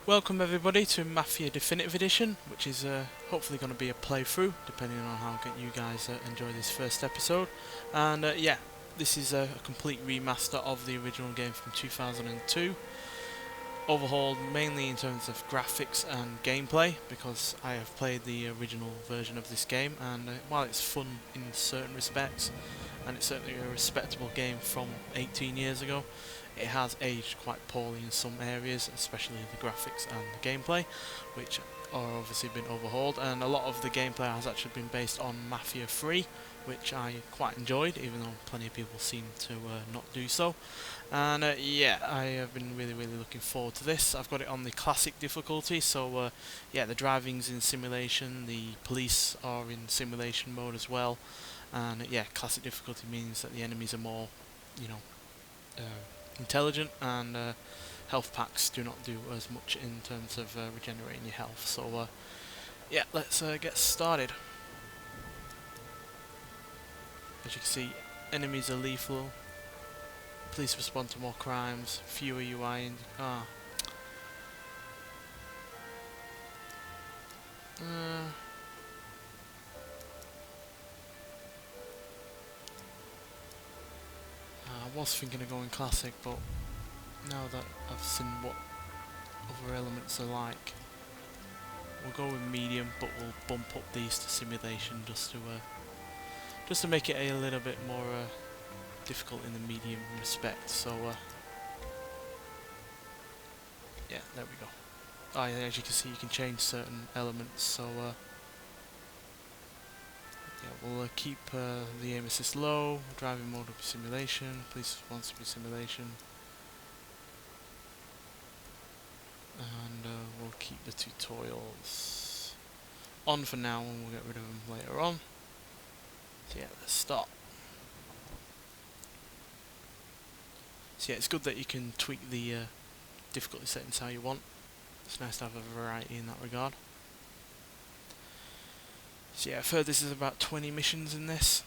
Welcome everybody to Mafia Definitive Edition, which is hopefully going to be a playthrough, depending on how you guys enjoy this first episode. And yeah, this is a complete remaster of the original game from 2002. Overhauled mainly in terms of graphics and gameplay, because I have played the original version of this game, and while it's fun in certain respects, and it's certainly a respectable game from 18 years ago, it has aged quite poorly in some areas, especially the graphics and the gameplay, which are obviously been overhauled, and a lot of the gameplay has actually been based on Mafia 3, which I quite enjoyed, even though plenty of people seem to not do so. And yeah, I have been really looking forward to this. I've got it on the classic difficulty, so yeah, the driving's in simulation, the police are in simulation mode as well, and yeah, classic difficulty means that the enemies are more, you know, intelligent, and health packs do not do as much in terms of regenerating your health. So yeah, let's get started. As you can see, enemies are lethal. Police respond to more crimes. Fewer UI. I was thinking of going classic, but now that I've seen what other elements are like, we'll go with medium, but we'll bump up these to simulation just to make it a little bit more difficult in the medium respect. So yeah, there we go. Oh yeah, as you can see, you can change certain elements. So yeah, we'll keep the aim assist low. Driving mode will be simulation. Police response will be simulation. And we'll keep the tutorials on for now, and we'll get rid of them later on. So yeah, let's start. So yeah, it's good that you can tweak the difficulty settings how you want. It's nice to have a variety in that regard. So yeah, I've heard this is about 20 missions in this,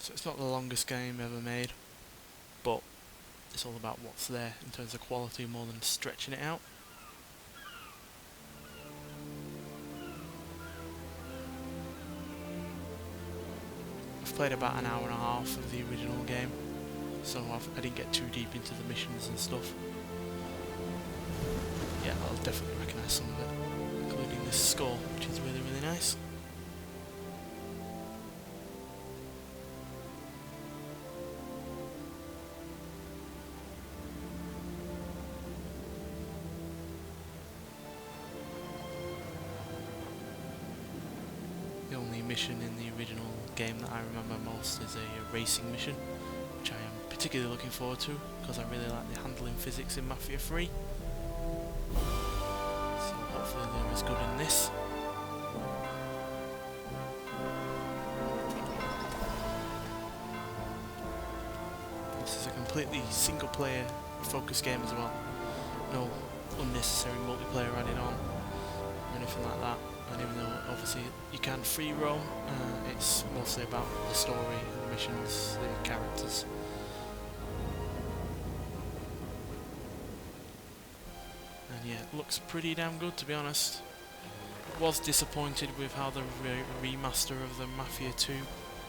so it's not the longest game ever made, but it's all about what's there in terms of quality more than stretching it out. I've played about an hour and a half of the original game, so I didn't get too deep into the missions and stuff. Yeah, I'll definitely recognise some of it, including this score, which is really nice. The only mission in the original game that I remember most is a racing mission, which I am particularly looking forward to, because I really like the handling physics in Mafia 3. So hopefully they're as good in this. This is a completely single player focused game as well. No unnecessary multiplayer added on or anything like that. And even though obviously you can free roam, it's mostly about the story and the missions, the characters. And yeah, it looks pretty damn good, to be honest. Was disappointed with how the remaster of the Mafia 2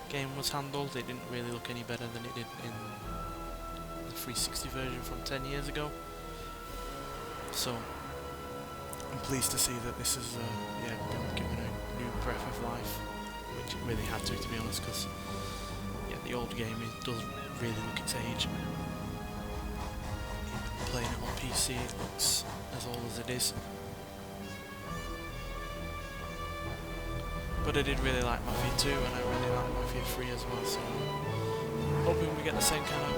game was handled. It didn't really look any better than it did in the 360 version from 10 years ago. So I'm pleased to see that this has yeah, been given a new breath of life, which it really had to be honest, because yeah, the old game does really look its age. Even playing it on PC, it looks as old as it is. But I did really like Mafia 2, and I really like Mafia 3 as well, so I'm hoping we get the same kind of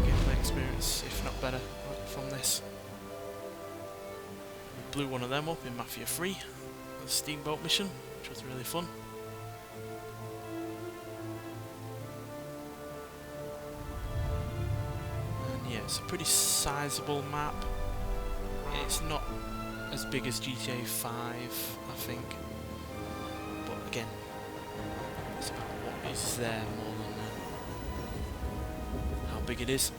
gameplay experience, if not better, from this. Blew one of them up in Mafia 3, the steamboat mission, which was really fun. And yeah, it's a pretty sizable map. It's not as big as GTA 5, I think, but again, it's about what is there more than how big it is.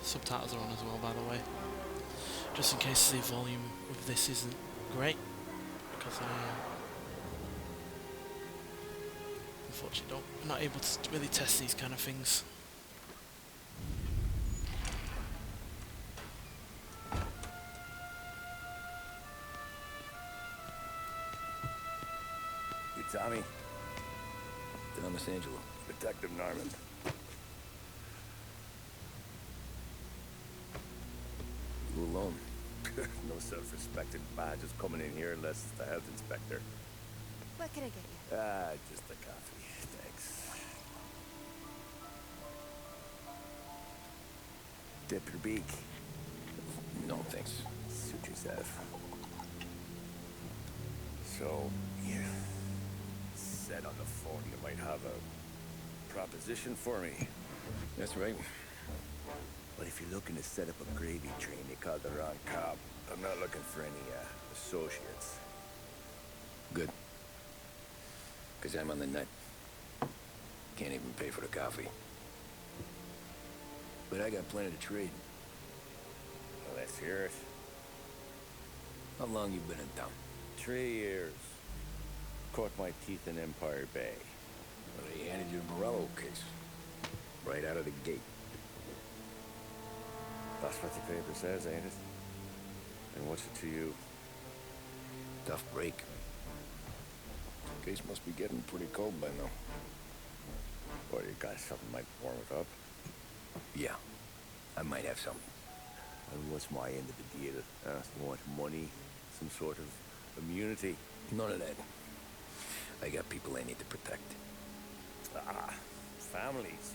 subtitles are on as well, by the way, just in case the volume of this isn't great, because I unfortunately I'm not able to really test these kind of things. You Tommy? Thomas Angelo. Detective Norman. You alone? No self-respecting badges coming in here unless it's the health inspector. What can I get you? Just a coffee. Thanks. Dip your beak. No, thanks. Suit yourself. So, you said on the phone you might have a proposition for me. That's right. But if you're looking to set up a gravy train, you called the wrong cop. I'm not looking for any, associates. Good. Because I'm on the net. Can't even pay for the coffee. But I got plenty to trade. Well, let's hear it. How long you been in town? 3 years. Caught my teeth in Empire Bay. Well, they handed you the Morello case. Right out of the gate. That's what the paper says, ain't it? And what's it to you? Tough break. Case must be getting pretty cold by now. Or you got something might warm it up? Yeah, I might have something. And what's my end of the deal? You want money? Some sort of immunity? None of that. I got people I need to protect. Families.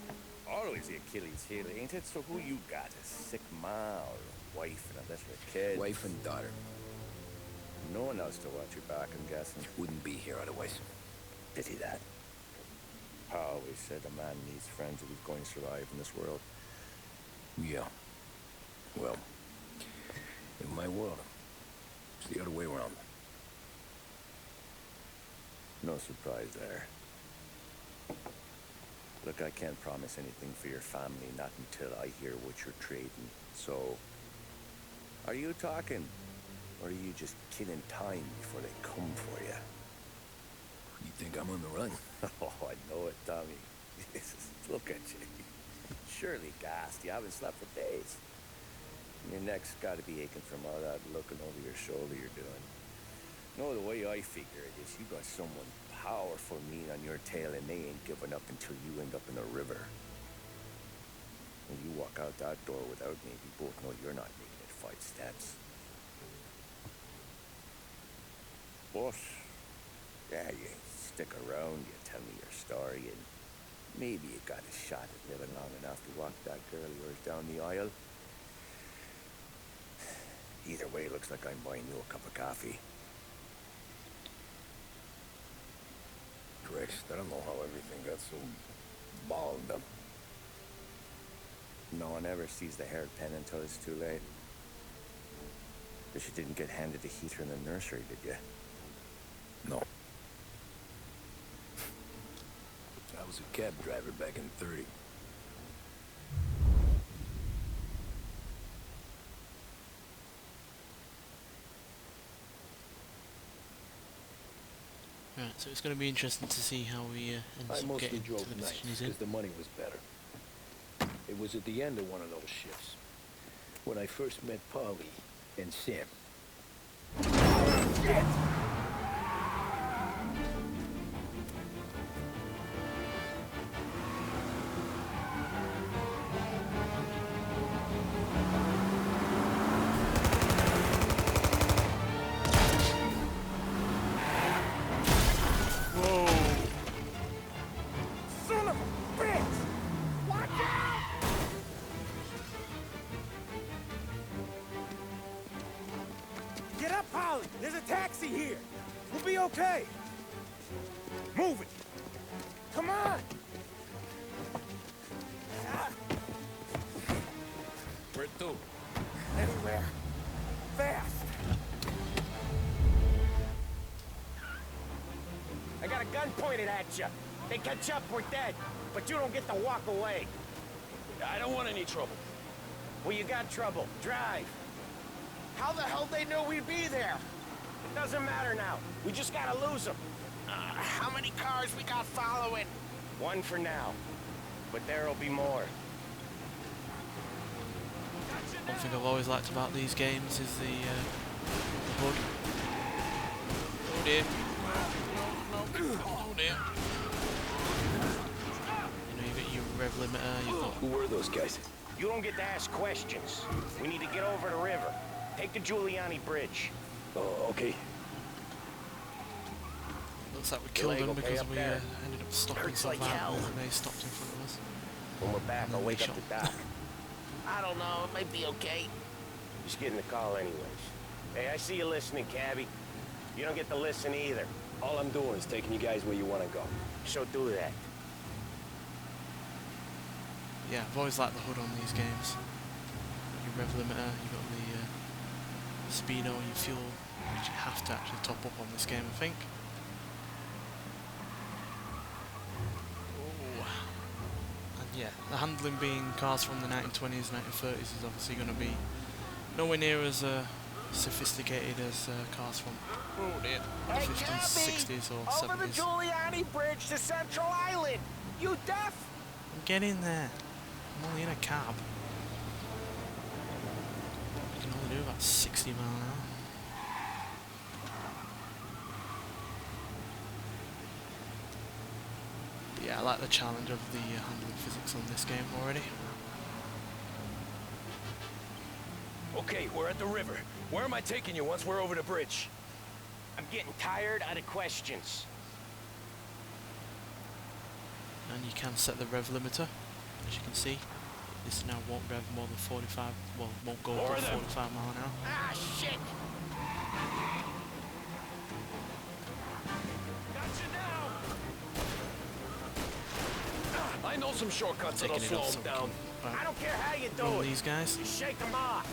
Always the Achilles heel, ain't it? So who you got? A sick ma or a wife and a little kid? Wife and daughter. No one else to watch your back, I'm guessing. Wouldn't be here otherwise. Pity that. Pa always said a man needs friends if he's going to survive in this world. Yeah. Well, in my world, it's the other way around. No surprise there. Look, I can't promise anything for your family, not until I hear what you're trading. So, are you talking? Or are you just killing time before they come for you? You think I'm on the run? Oh, I know it, Tommy. Look at you. Surely gassed. You haven't slept for days. Your neck's got to be aching from all that looking over your shoulder you're doing. No, the way I figure it is you got someone powerful mean on your tail and they ain't giving up until you end up in the river. When you walk out that door without me, we both know you're not making it 5 steps. But, yeah, you stick around, you tell me your story, and maybe you got a shot at living long enough to walk that girl of yours down the aisle. Either way, looks like I'm buying you a cup of coffee. Christ, I don't know how everything got so balled up. No one ever sees the haired pen until it's too late. But you didn't get handed a heater in the nursery, did you? No. I was a cab driver back in 30. Right, so it's going to be interesting to see how we end I up mostly getting to drove the nights position he's in. because the money was better. It was at the end of one of those shifts when I first met Polly and Sam. Shit! Get up, Polly! There's a taxi here! We'll be okay! Move it! Come on! Where to? Anywhere. Fast! I got a gun pointed at you. They catch up, we're dead. But you don't get to walk away. I don't want any trouble. Well, you got trouble. Drive. How the hell they knew we'd be there? It doesn't matter now. We just gotta lose them. How many cars we got following? One for now. But there'll be more. One thing I've always liked about these games is the hood. Oh dear. No. Oh dear. You know, you've got your rev limiter, you've got... Who were those guys? You don't get to ask questions. We need to get over the river. Take the Giuliani Bridge. Oh, okay. Looks like we killed them because we ended up stopping Hurts so like violently hell. and they stopped in front of us. When we're back, I'll wake up the doc. I don't know, it might be okay. Just getting the call anyways. Hey, I see you listening, cabbie. You don't get to listen either. All I'm doing is taking you guys where you want to go. So do that. Yeah, I've always liked the hood on these games. Your rev limiter, you've got the speedo, your fuel, which you have to actually top up on this game, I think. Ooh. And yeah, the handling being cars from the 1920s, 1930s is obviously going to be nowhere near as sophisticated as cars from the 50s, 60s or 70s. Over the Giuliani Bridge to Central Island! You deaf? Get in there. I'm only in a cab. I can only do about 60 miles an hour. But yeah, I like the challenge of the handling physics on this game already. Okay, we're at the river. Where am I taking you once we're over the bridge? I'm getting tired of the questions. And you can set the rev limiter, as you can see. This now won't rev more than 45, well, won't go above 45 miles an hour. Ah, shit! I know some shortcuts that'll Taking it slow off them so down. I don't care how you do roll it. these guys. Just shake them off.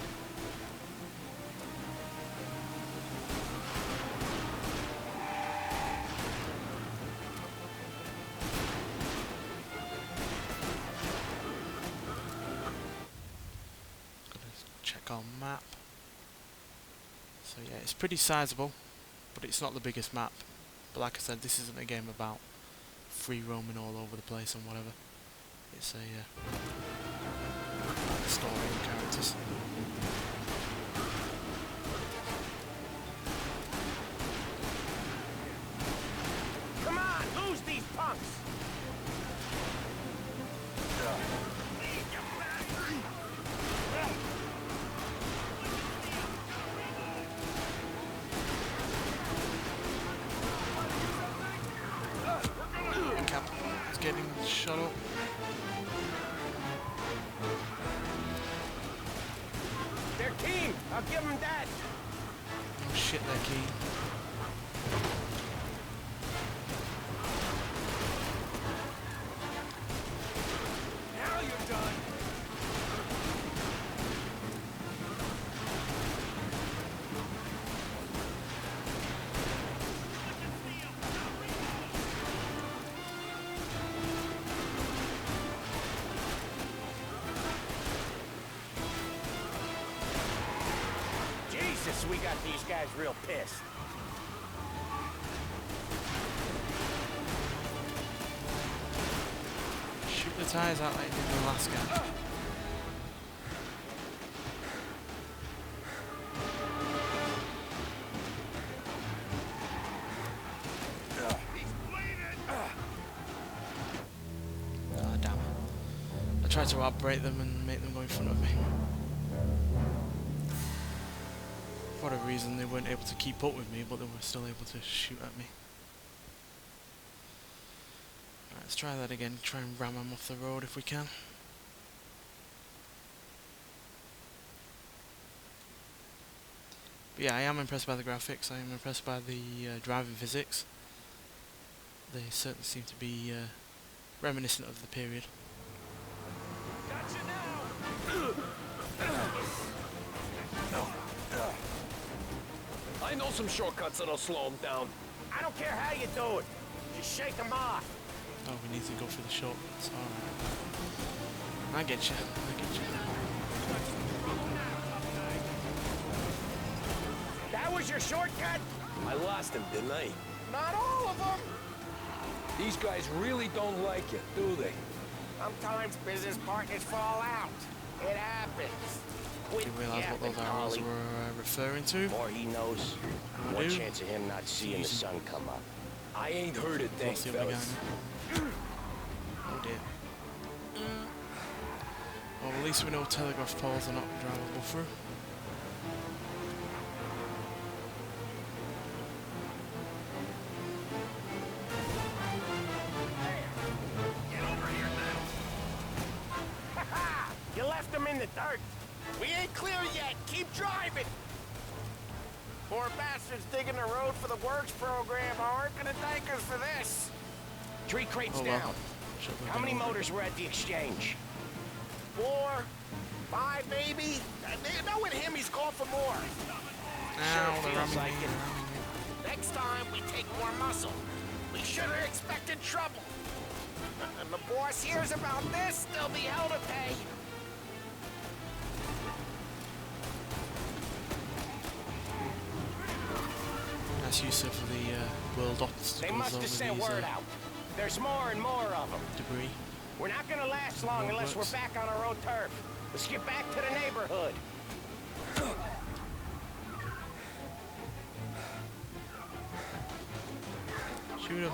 Check our map. So yeah, it's pretty sizable, but it's not the biggest map. But like I said, this isn't a game about free roaming all over the place and whatever. It's a story and characters. Come on, lose these punks. Cap is getting shot up. They're keen. I'll give them that. Oh shit, they're keen. Now you're done. Jesus, we got these guys real pissed. Shoot the tires out like you did the last guy. Ah, damn it. I tried to outbrake them and make them go in front of me. For whatever reason, they weren't able to keep up with me, but they were still able to shoot at me. Right, let's try that again. Try and ram them off the road if we can. But yeah, I am impressed by the graphics. I am impressed by the driving physics. They certainly seem to be reminiscent of the period. Gotcha now. I know some shortcuts that'll slow them down. I don't care how you do it. Just shake them off. Oh, we need to go for the shortcuts. Alright. I get you. I get you. shortcut? I lost him, didn't I? Not all of them. These guys really don't like you, do they? Sometimes business partners fall out. It happens. Quit Didn't realise what those yapping, arrows Ollie. were referring to. More he knows, I more do. chance of him not seeing the Easy. sun come up. I ain't heard a thing, What's the other guy fellas. now? Oh dear. Well, at least we know telegraph poles are not drivable through. Get over here now. Ha-ha! You left them in the dirt. We ain't clear yet. Keep driving. Poor bastards digging the road for the works program aren't gonna thank us for this. 3 crates Oh well. down. Should've How been many over. motors were at the exchange? 4, 5 maybe. You know with him he's called for more. Ow, Sure they're feels ramming like me, it. they're ramming me. Next time we take more muscle. We should have expected trouble. And the boss hears about this, there'll be hell to pay. That's useful for the world obstacles They must over have sent these word out. There's more and more of them. debris. We're not gonna last long unless we're back on our own turf. Let's get back to the neighborhood. Shoot him.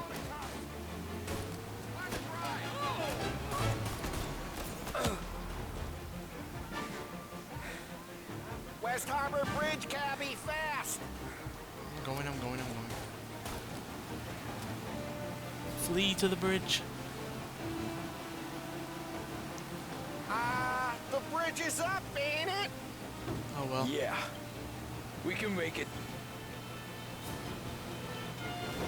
West Harbor Bridge, cabby, fast! I'm going. Flee to the bridge. The bridge is up, ain't it? Oh well. Yeah. We can make it.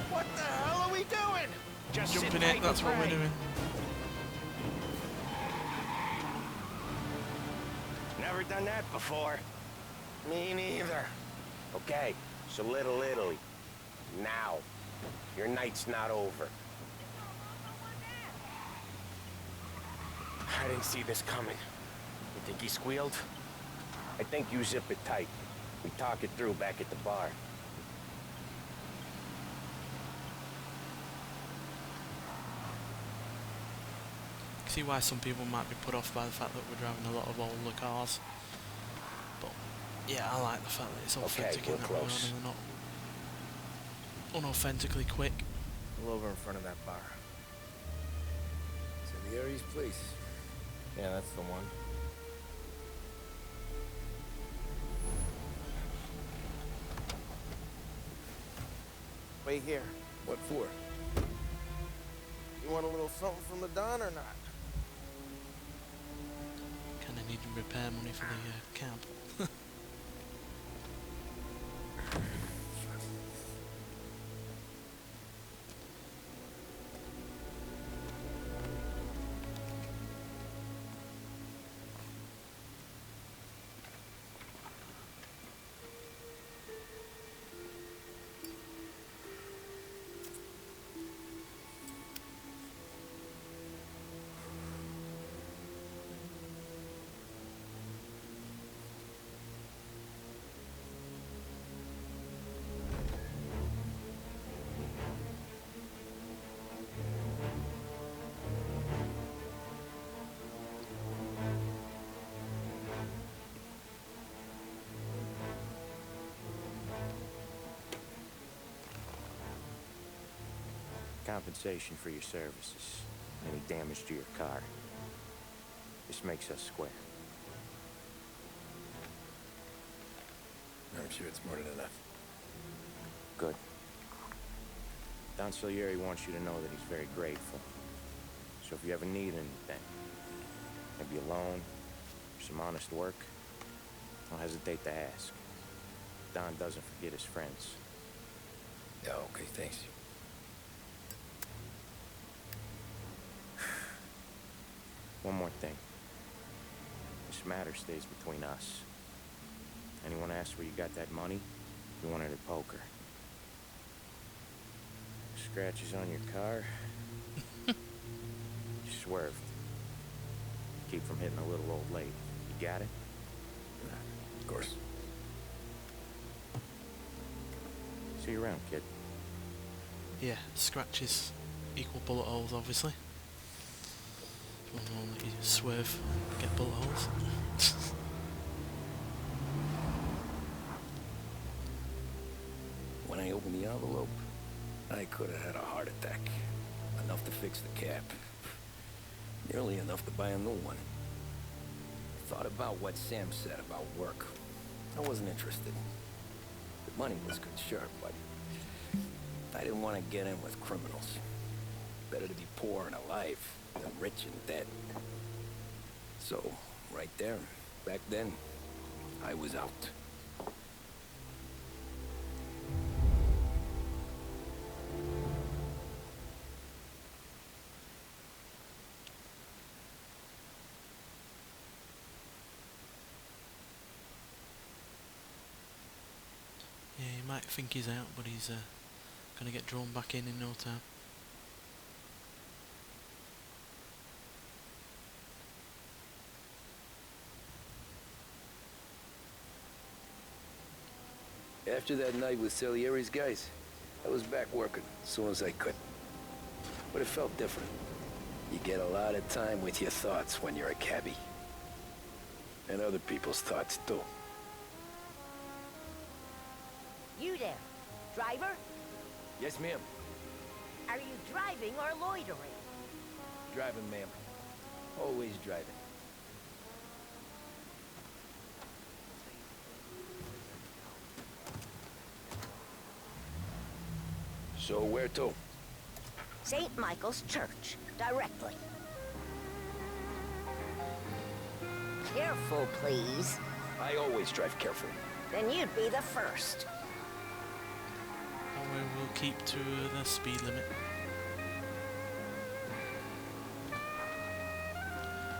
What the hell are we doing? Just Jumping sit tight it, that's and what we're pray. doing. Never done that before. Me neither. Okay, so Little Italy. Now. Your night's not over. I didn't see this coming. You think he squealed? I think you zip it tight. We talk it through back at the bar. See why some people might be put off by the fact that we're driving a lot of older cars. But yeah, I like the fact that it's authentic we're in that regard close. and they're not unauthentically quick. Pull over in front of that bar. Salieri's place. Yeah, that's the one. Wait here. What for? You want a little something from the Don or not? Kinda need repair money for the cab. Compensation for your services. Any damage to your car. This makes us square. I'm sure it's more than enough. Good. Don Salieri wants you to know that he's very grateful. So if you ever need anything, maybe a loan, or some honest work, don't hesitate to ask. Don doesn't forget his friends. Yeah, okay, thanks. One more thing. This matter stays between us. Anyone asks where you got that money, you won it at poker. Scratches on your car, you swerved. Keep from hitting a little old lady. You got it? Of course. See you around, kid. Yeah, scratches equal bullet holes, obviously. You want to let you swerve and get bullet holes. When I opened the envelope, I could have had a heart attack. Enough to fix the cap. Nearly enough to buy a new one. Thought about what Sam said about work. I wasn't interested. The money was good, sure, but I didn't want to get in with criminals. Better to be poor and alive than rich and dead. So, right there, back then, I was out. Yeah, you might think he's out, but he's gonna get drawn back in no time. After that night with Salieri's guys, I was back working as soon as I could. But it felt different. You get a lot of time with your thoughts when you're a cabbie. And other people's thoughts, too. You there, driver? Yes, ma'am. Are you driving or loitering? Driving, ma'am. Always driving. So where to? St. Michael's Church, directly. Careful, please. I always drive careful. Then you'd be the first. That way we'll keep to the speed limit.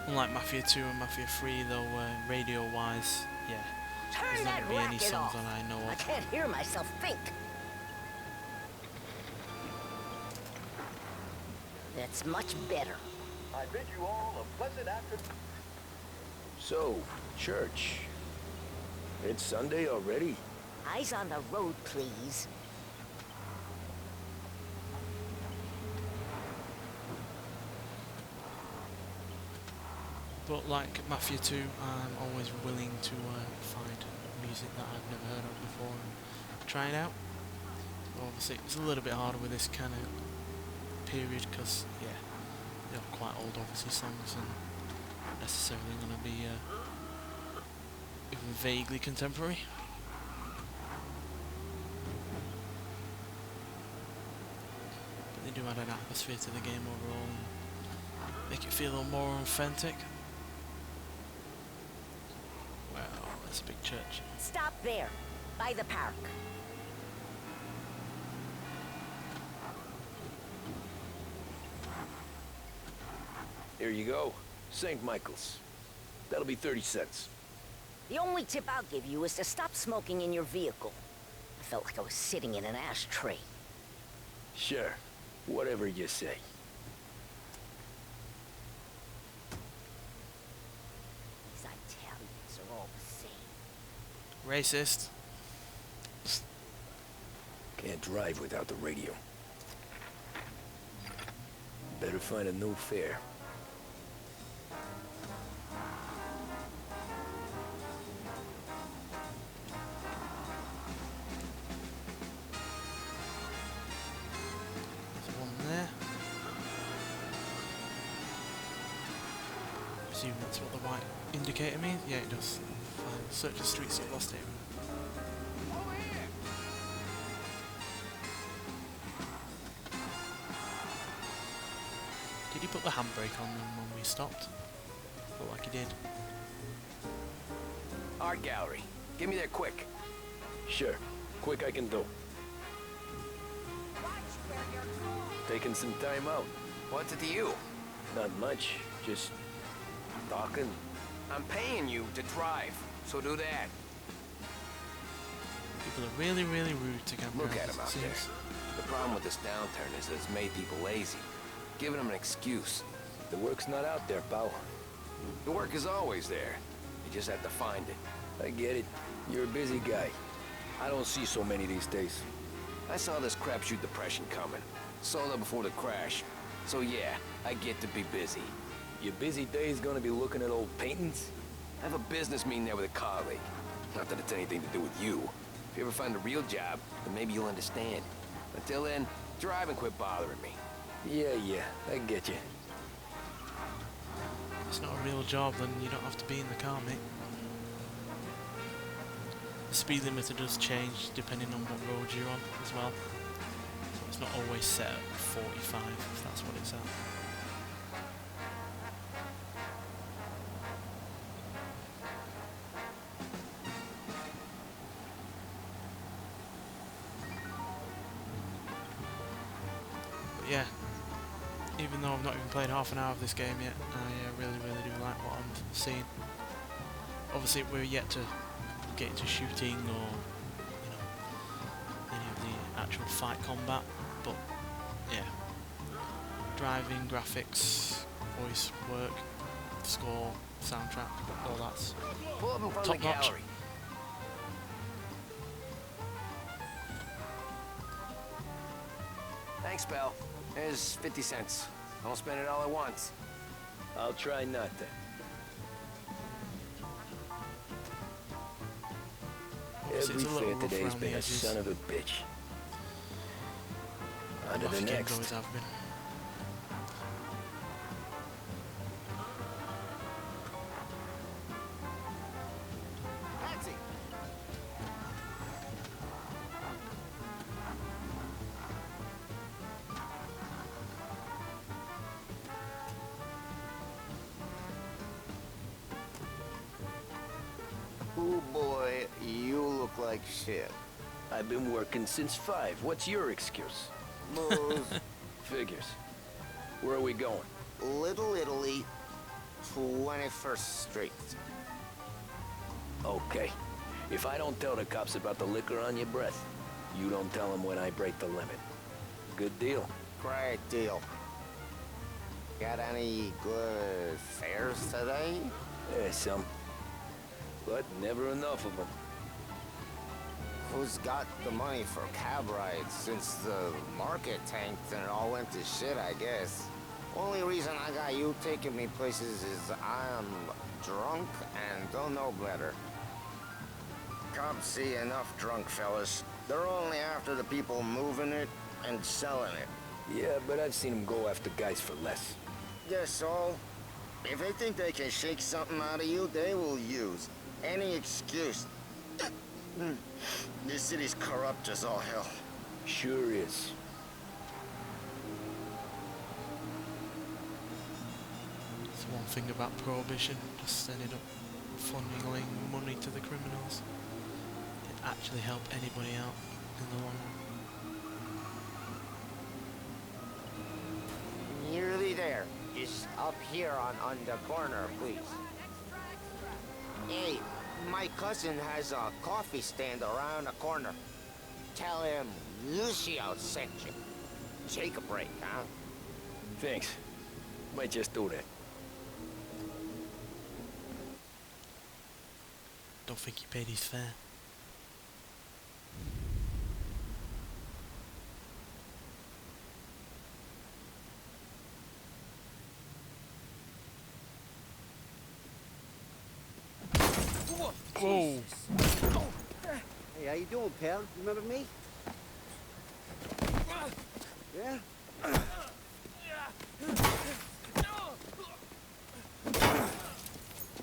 Unlike Mafia 2 and Mafia 3 though, radio-wise, yeah, Turn there's not that going to be any racket songs off. that I know I of. can't hear myself think. That's much better. I bid you all a pleasant afternoon. So, church. It's Sunday already? Eyes on the road, please. But like Mafia 2, I'm always willing to find music that I've never heard of before and try it out. Obviously it's a little bit harder with this kind of period because, yeah, they're quite old obviously songs and not necessarily going to be even vaguely contemporary. But they do add an atmosphere to the game overall and make it feel a little more authentic. Wow, that's a big church. Stop there, by the park. Here you go. St. Michael's. That'll be 30 cents. The only tip I'll give you is to stop smoking in your vehicle. I felt like I was sitting in an ashtray. Sure. Whatever you say. These Italians are all the same. Racist. Can't drive without the radio. Better find a new fare. There's one there. Presume that's what the white indicator means? Yeah, it does. Fine. Search the streets of Lost Haven. Did he put the handbrake on them when we stopped? Looked like he did. Art gallery. Get me there quick. Sure. Quick I can do. Taking some time out. What's it to you? Not much. Just talking. I'm paying you to drive, so do that. People are really, really rude to campers. Look at him out there. The problem with this downturn is that it's made people lazy, giving them an excuse. The work's not out there, pal. The work is always there. You just have to find it. I get it. You're a busy guy. I don't see so many these days. I saw this crapshoot depression coming. Sold out before the crash. So yeah, I get to be busy. Your busy day's gonna be looking at old paintings? I have a business meeting there with a colleague. Not that it's anything to do with you. If you ever find a real job, then maybe you'll understand. Until then, drive and quit bothering me. Yeah, I get you. It's not a real job, then you don't have to be in the car, mate. The speed limiter does change depending on what road you're on as well. So it's not always set at 45 if that's what it's at. But yeah, even though I've not even played half an hour of this game yet, I really do like what I'm seeing. Obviously we're yet to get into shooting or, you know, any of the actual fight combat, but yeah, driving, graphics, voice work, score, soundtrack, all that's Pull up in front top of the notch. gallery. Thanks, pal. Here's 50 cents. Don't spend it all at once. I'll try not to. Obviously Every it's a little fair rough today's around the been a edges. son of a bitch. On to the Mafia games next. always have been. Taxi! Ooh, boy, you look like shit. I've been working since 5. What's your excuse? Move. Figures. Where are we going? Little Italy, 21st Street. Okay. If I don't tell the cops about the liquor on your breath, you don't tell them when I break the limit. Good deal. Great deal. Got any good fares today? Yeah, some. But never enough of them. Who's got the money for cab rides since the market tanked and it all went to shit, I guess? Only reason I got you taking me places is I'm drunk and don't know better. Cops see enough drunk fellas. They're only after the people moving it and selling it. Yeah, but I've seen them go after guys for less. Guess so. If they think they can shake something out of you, they will use any excuse. This city's corrupt as all hell. Sure is. That's one thing about Prohibition, just ended up funneling money to the criminals. Didn't actually help anybody out in the long run. Nearly there. Just up here on the corner, please. Hey, my cousin has a coffee stand around the corner. Tell him Lucio sent you. Take a break, huh? Thanks. Might just do that. Don't think he paid his fare. Whoa! Hey, how you doing, pal? Remember me? Yeah?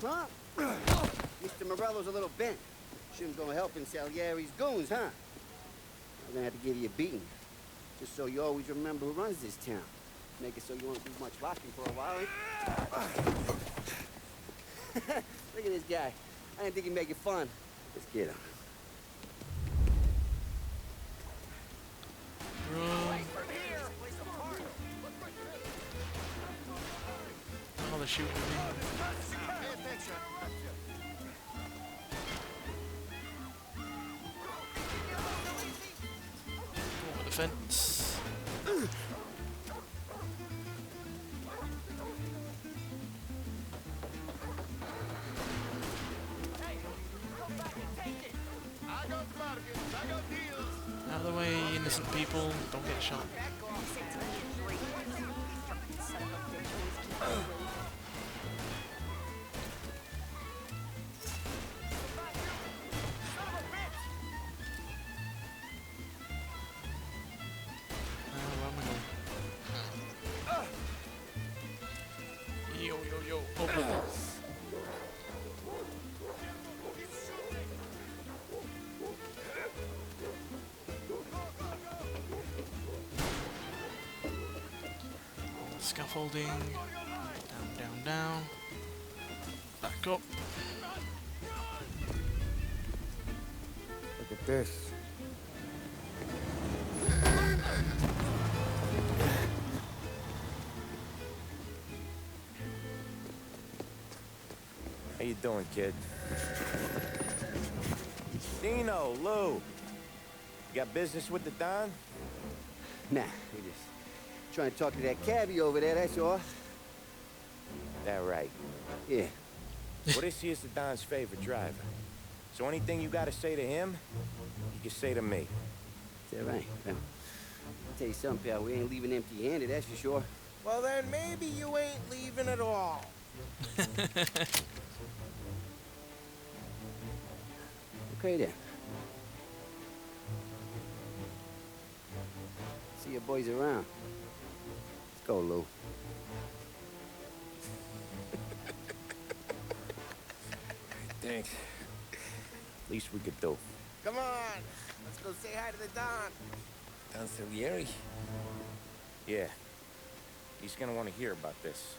Huh? Mr. Morello's a little bent. Shouldn't go helping Salieri's goons, huh? I'm gonna have to give you a beating. Just so you always remember who runs this town. Make it so you won't do much rocking for a while. Look at this guy. I didn't think he'd make it fun. Let's get him. Run! Oh, they're shooting at me. Over the fence. Out of the way, innocent people. Don't get shot. Where am I going? Yo, yo, yo. Open. Scaffolding. Down, down, down. Back up. Look at this. How you doing, kid? Dino, Lou. You got business with the Don? Nah, we just trying to talk to that cabbie over there, that's all. That right. Yeah. Well, this here's the Don's favorite driver. So anything you gotta say to him, you can say to me. Is that right? Well, I'll tell you something, pal. We ain't leaving empty-handed, that's for sure. Well, then maybe you ain't leaving at all. Okay, then. See your boys around. Let's go, Lou. Thanks. Least we could do. Come on, let's go say hi to the Don. Don Salieri? Yeah. He's gonna want to hear about this.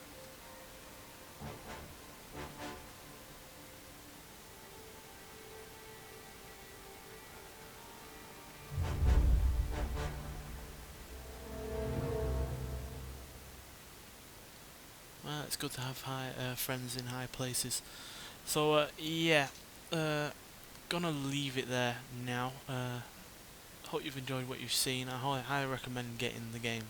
Well, it's good to have friends in high places. So yeah, gonna leave it there now. Hope you've enjoyed what you've seen. I highly recommend getting the game,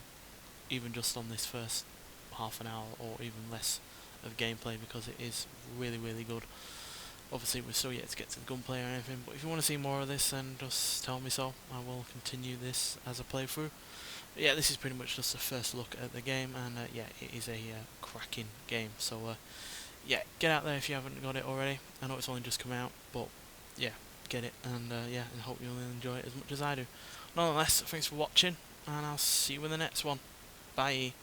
even just on this first half an hour or even less of gameplay, because it is really, really good. Obviously we're still yet to get to the gunplay or anything, but if you want to see more of this, then just tell me so. I will continue this as a playthrough. But yeah, this is pretty much just a first look at the game, and yeah, it is a cracking game. So yeah, get out there if you haven't got it already. I know it's only just come out, but yeah, get it, and yeah, and hope you'll enjoy it as much as I do. Nonetheless, thanks for watching, and I'll see you in the next one. Bye.